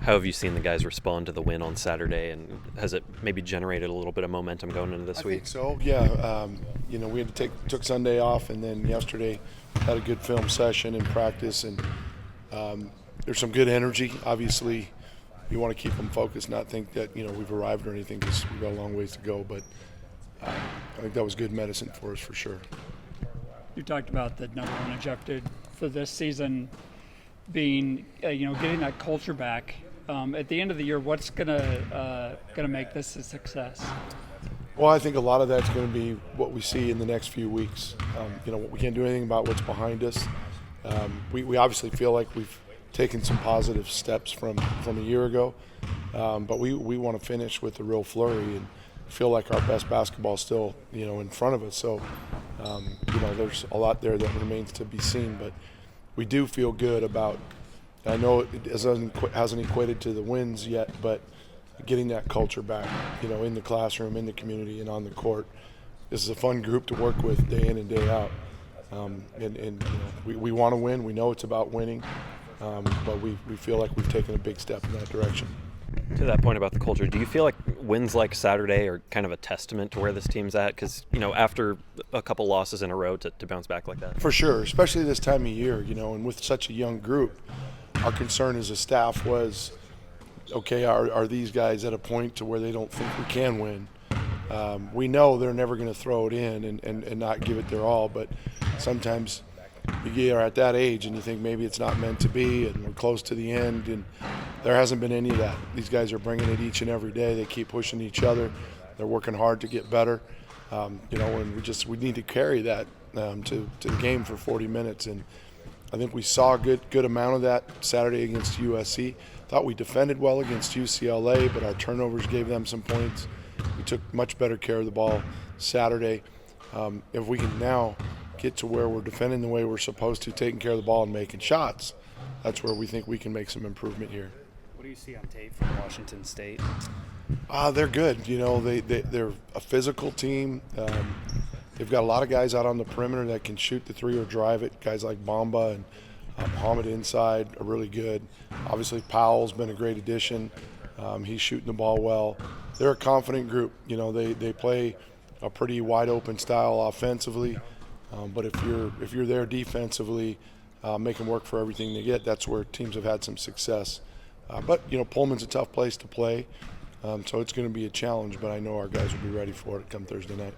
How have you seen the guys respond to the win on Saturday, and has it maybe generated a little bit of momentum going into this I week? think so. Yeah. We had to took Sunday off, and then yesterday had a good film session and practice, and there's some good energy. Obviously, you want to keep them focused, not think that we've arrived or anything, because we've got a long ways to go. But I think that was good medicine for us for sure. You talked about the number one objective for this season being, getting that culture back. At the end of the year, what's gonna make this a success? Well, I think a lot of that's going to be what we see in the next few weeks. We can't do anything about what's behind us. We obviously feel like we've taken some positive steps from a year ago, but we want to finish with a real flurry and feel like our best basketball is still in front of us. So there's a lot there that remains to be seen, but we do feel good about. I know it hasn't equated to the wins yet, but getting that culture back, in the classroom, in the community, and on the court. This is a fun group to work with day in and day out. We want to win. We know it's about winning, but we feel like we've taken a big step in that direction. To that point about the culture, do you feel like wins like Saturday are kind of a testament to where this team's at? Because, after a couple losses in a row to bounce back like that? For sure, especially this time of year, and with such a young group, our concern as a staff was, okay, are these guys at a point to where they don't think we can win? We know they're never going to throw it in and not give it their all, but sometimes you are at that age and you think maybe it's not meant to be and we're close to the end, and there hasn't been any of that. These guys are bringing it each and every day. They keep pushing each other. They're working hard to get better, and we need to carry that to the game for 40 minutes, and I think we saw a good amount of that Saturday against USC. Thought we defended well against UCLA, but our turnovers gave them some points. We took much better care of the ball Saturday. If we can now get to where we're defending the way we're supposed to, taking care of the ball and making shots, that's where we think we can make some improvement here. What do you see on tape from Washington State? They're good. They're a physical team. They've got a lot of guys out on the perimeter that can shoot the three or drive it. Guys like Bamba and Muhammad inside are really good. Obviously, Powell's been a great addition. He's shooting the ball well. They're a confident group. They play a pretty wide open style offensively, but if you're there defensively, make them work for everything they get. That's where teams have had some success. But Pullman's a tough place to play, so it's going to be a challenge. But I know our guys will be ready for it come Thursday night.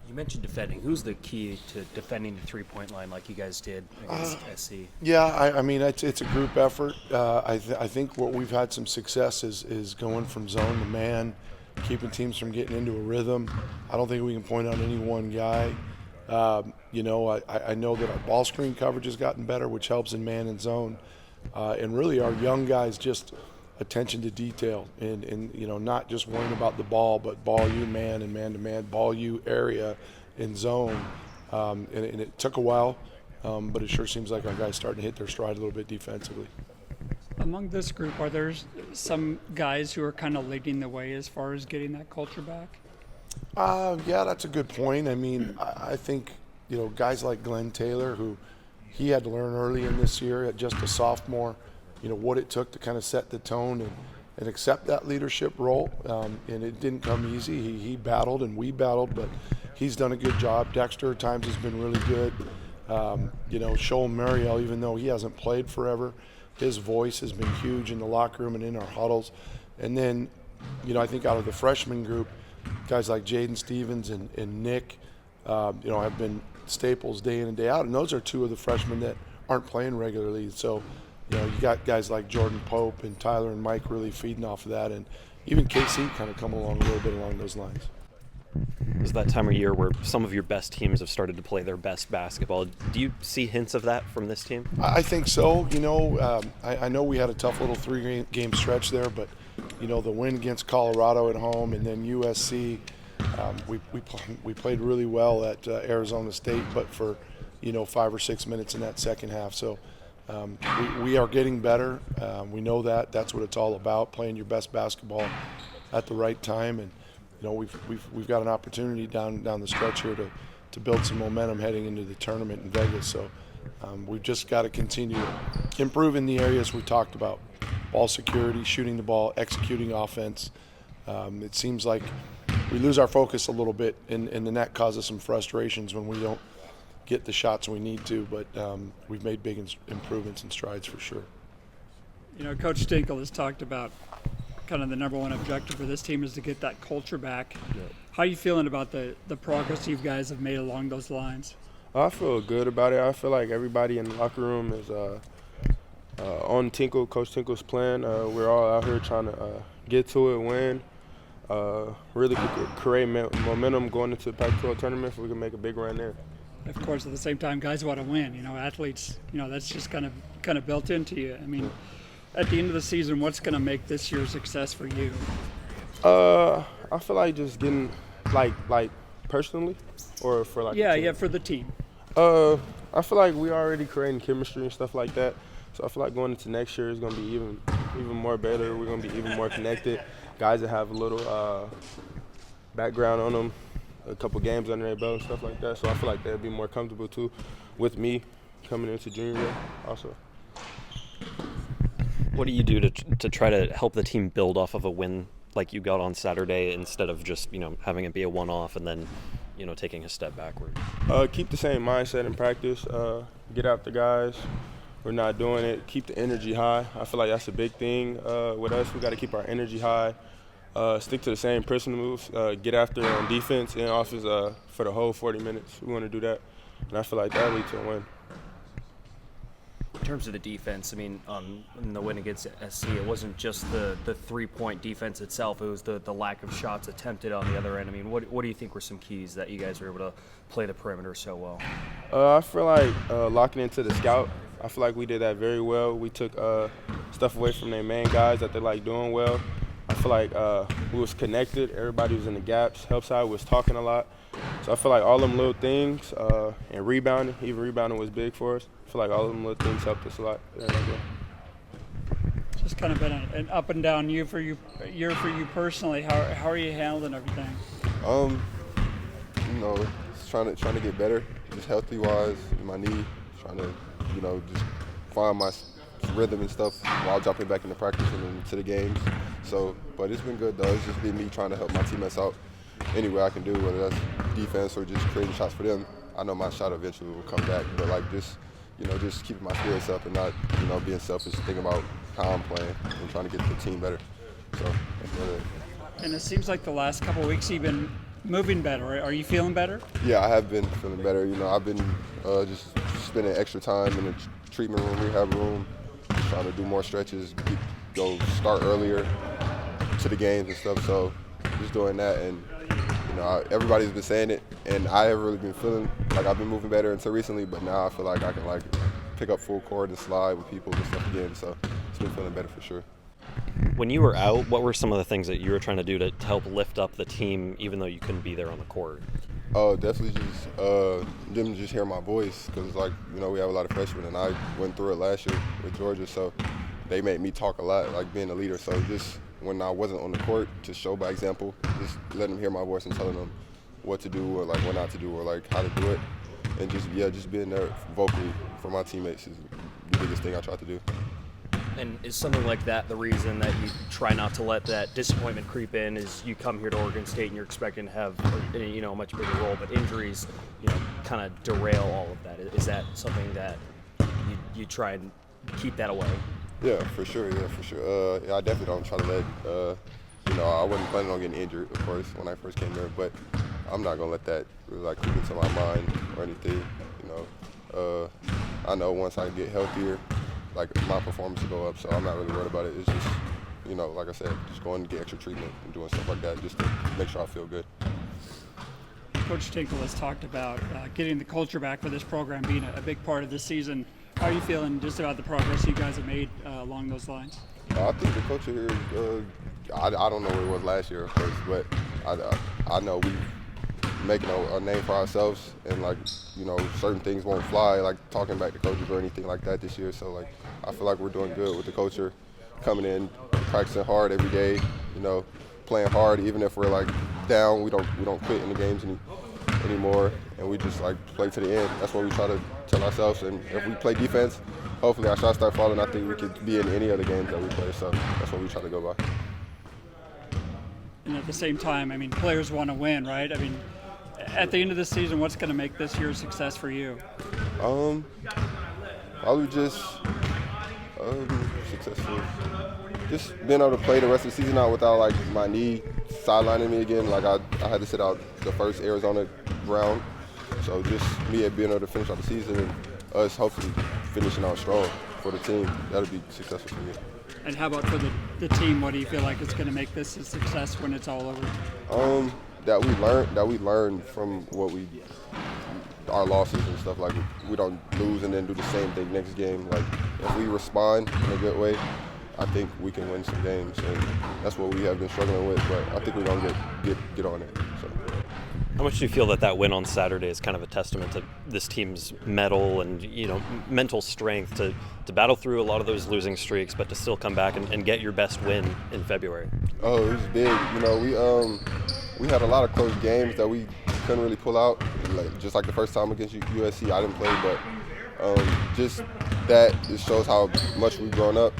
You mentioned defending. Who's the key to defending the three-point line like you guys did against SC? Yeah, it's a group effort. I think what we've had some success is going from zone to man, keeping teams from getting into a rhythm. I don't think we can point out any one guy. I know that our ball screen coverage has gotten better, which helps in man and zone. And really our young guys just attention to detail and not just worrying about the ball, but ball you man and man to man, ball you area in zone. And it took a while, but it sure seems like our guys starting to hit their stride a little bit defensively. Among this group, are there some guys who are kind of leading the way as far as getting that culture back? Yeah, that's a good point. I think guys like Glenn Taylor, who he had to learn early in this year at just a sophomore, what it took to kind of set the tone and accept that leadership role. And it didn't come easy. He battled and we battled, but he's done a good job. Dexter at times has been really good. Shoal Mariel, even though he hasn't played forever, his voice has been huge in the locker room and in our huddles. And then, I think out of the freshman group, guys like Jaden Stevens and Nick, have been staples day in and day out. And those are two of the freshmen that aren't playing regularly. So, you got guys like Jordan Pope and Tyler and Mike really feeding off of that. And even KC kind of come along a little bit along those lines. Is that time of year where some of your best teams have started to play their best basketball? Do you see hints of that from this team? I think so. I know we had a tough little three-game stretch there, but, the win against Colorado at home and then USC, we played really well at Arizona State, but for, 5 or 6 minutes in that second half. So we are getting better. We know that. That's what it's all about, playing your best basketball at the right time. And we've got an opportunity down the stretch here to build some momentum heading into the tournament in Vegas. So we've just got to continue to improve in the areas we talked about. ball security, shooting the ball, executing offense. It seems like we lose our focus a little bit, and then that causes some frustrations when we don't get the shots we need to. But we've made big improvements and strides for sure. You know, Coach Tinkle has talked about kind of the number one objective for this team is to get that culture back. Yeah. How are you feeling about the progress you guys have made along those lines? I feel good about it. I feel like everybody in the locker room is on Coach Tinkle's plan. We're all out here trying to get to it, win. Really create momentum going into the Pac-12 tournament so we can make a big run there. Of course, at the same time, guys want to win. You know, athletes, you know, that's just kind of built into you. I mean, at the end of the season, what's going to make this year a success for you? I feel like just getting, like personally, or for like Yeah, for the team. I feel like we already creating chemistry and stuff like that. So I feel like going into next year is going to be even more better. We're going to be even more connected. Guys that have a little background on them, a couple games under their belt and stuff like that. So I feel like they'll be more comfortable too with me coming into junior year also. What do you do to try to help the team build off of a win like you got on Saturday instead of just, you know, having it be a one-off and then, you know, taking a step backward? Keep the same mindset in practice. Get out the guys. We're not doing it. Keep the energy high. I feel like that's a big thing with us. We got to keep our energy high. Stick to the same personal moves. Get after on defense and offense for the whole 40 minutes. We want to do that, and I feel like that leads to a win. In terms of the defense, I mean, in the win against SC, it wasn't just the 3-point defense itself. It was the lack of shots attempted on the other end. I mean, what do you think were some keys that you guys were able to play the perimeter so well? I feel like locking into the scout. I feel like we did that very well. We took stuff away from their main guys that they like doing well. I feel like we was connected. Everybody was in the gaps. Help side was talking a lot. So I feel like all them little things and rebounding, even rebounding was big for us. I feel like all them little things helped us a lot. Just kind of been an up and down year for you personally. How are you handling everything? You know, just trying to get better, just healthy wise, my knee, trying to, you know, just find my rhythm and stuff while jumping back into practice and into the games. So, but it's been good though. It's just been me trying to help my teammates out any way I can do, whether that's defense or just creating shots for them. I know my shot eventually will come back, but like just, you know, just keeping my spirits up and not, you know, being selfish, thinking about how I'm playing and trying to get the team better. So that's about it. And it seems like the last couple of weeks you've been moving better. Are you feeling better? Yeah, I have been feeling better. You know, I've been just spending extra time in the treatment room, rehab room, trying to do more stretches, go start earlier to the games and stuff. So just doing that, and you know, everybody's been saying it, and I have really been feeling like I've been moving better until recently. But now I feel like I can like pick up full court and slide with people and stuff again. So it's been feeling better for sure. When you were out, what were some of the things that you were trying to do to help lift up the team, even though you couldn't be there on the court? Oh, definitely just them just hear my voice, because like, you know, we have a lot of freshmen, and I went through it last year with Georgia, so they made me talk a lot, like being a leader. So just when I wasn't on the court, to show by example, just letting them hear my voice and telling them what to do or like what not to do or like how to do it, and just being there vocally for my teammates is the biggest thing I try to do. And is something like that the reason that you try not to let that disappointment creep in? Is you come here to Oregon State and you're expecting to have, you know, a much bigger role, but injuries, you know, kind of derail all of that. Is that something that you try and keep that away? Yeah, for sure. Yeah, I definitely don't try to let, you know, I wasn't planning on getting injured, of course, when I first came there, but I'm not gonna let that really like creep into my mind or anything. You know, I know once I get healthier, like my performance will go up, so I'm not really worried about it. It's just, you know, like I said, just going to get extra treatment and doing stuff like that just to make sure I feel good. Coach Tinkle has talked about getting the culture back for this program being a big part of this season. How are you feeling just about the progress you guys have made along those lines? I think the culture here, I don't know what it was last year, of course, but I know we making a name for ourselves, and like, you know, certain things won't fly, like talking back to coaches or anything like that this year. So like, I feel like we're doing good with the culture, coming in, practicing hard every day, you know, playing hard even if we're like down. We don't quit in the games anymore, and we just like play to the end. That's what we try to tell ourselves. And if we play defense, hopefully our shots start falling. I think we could be in any other games that we play. So that's what we try to go by. And at the same time, I mean, players want to win, right? I mean, at the end of the season, what's going to make this year a success for you? Probably just successful. Just being able to play the rest of the season out without like my knee sidelining me again. Like I had to sit out the first Arizona round. So just me being able to finish out the season and us hopefully finishing out strong for the team, that'll be successful for me. And how about for the team? What do you feel like is going to make this a success when it's all over? That we learned from our losses and stuff. Like we don't lose and then do the same thing next game. Like if we respond in a good way, I think we can win some games, and that's what we have been struggling with. But I think we're gonna get on it. So. How much do you feel that win on Saturday is kind of a testament to this team's mettle and mental strength to battle through a lot of those losing streaks, but to still come back and get your best win in February? Oh, it was big. We had a lot of close games that we couldn't really pull out. Just like the first time against USC, I didn't play, but just that it shows how much we've grown up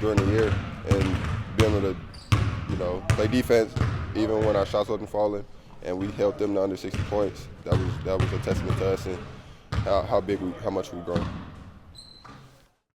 during the year and being able to play defense even when our shots wasn't falling. And we held them to under 60 points. That was a testament to us and how much we've grown.